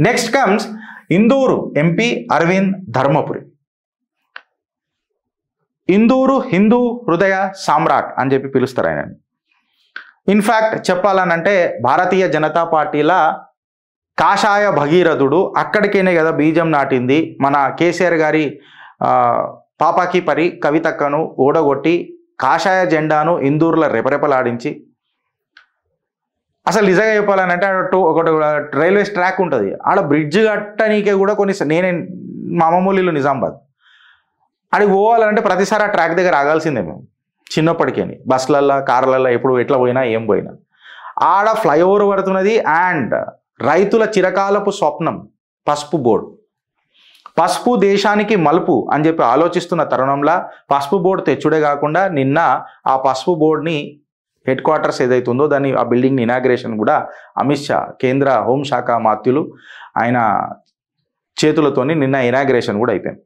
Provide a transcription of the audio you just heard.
Next comes Indur MP Arvind Dharmapuri. Indur హిందూ హృదయ సామ్రాట్ అని చెప్పి పిలుస్తారు ఆయన. ఇన్ఫ్యాక్ట్ చెప్పాలనంటే భారతీయ జనతా పార్టీల కాషాయ భగీరథుడు, అక్కడికేనే కదా బీజం నాటింది. మన కేసీఆర్ గారి పాపాకి పరి కవితక్కను ఓడగొట్టి కాషాయ జెండాను ఇందూరులో రెపరెపలాడించి, అసలు నిజంగా చెప్పాలనంటే ఒకటి రైల్వేస్ ట్రాక్ ఉంటుంది, ఆడ బ్రిడ్జ్ కట్టనీకే కూడా నేనే మా అమ్మమ్మూలిలో నిజామాబాద్ ఆడికి పోవాలంటే ప్రతిసారి ఆ ట్రాక్ దగ్గర ఆగాల్సిందే మేము చిన్నప్పటికేని. బస్లల్లో కార్లల్లో ఎప్పుడు ఎట్లా పోయినా ఏం పోయినా ఆడ ఫ్లైఓవర్ పడుతున్నది. అండ్ రైతుల చిరకాలపు స్వప్నం పసుపు బోర్డు. పసుపు దేశానికి మలుపు అని చెప్పి ఆలోచిస్తున్న తరుణంలో పసుపు బోర్డు తెచ్చుడే కాకుండా నిన్న ఆ పసుపు బోర్డుని హెడ్ క్వార్టర్స్ ఏదైతుందో దాన్ని ఆ బిల్డింగ్ని ఇనాగ్రేషన్ కూడా అమిత్ షా కేంద్ర హోంశాఖ మాత్యులు ఆయన చేతులతోని నిన్న ఇనాగ్రేషన్ కూడా అయిపోయింది.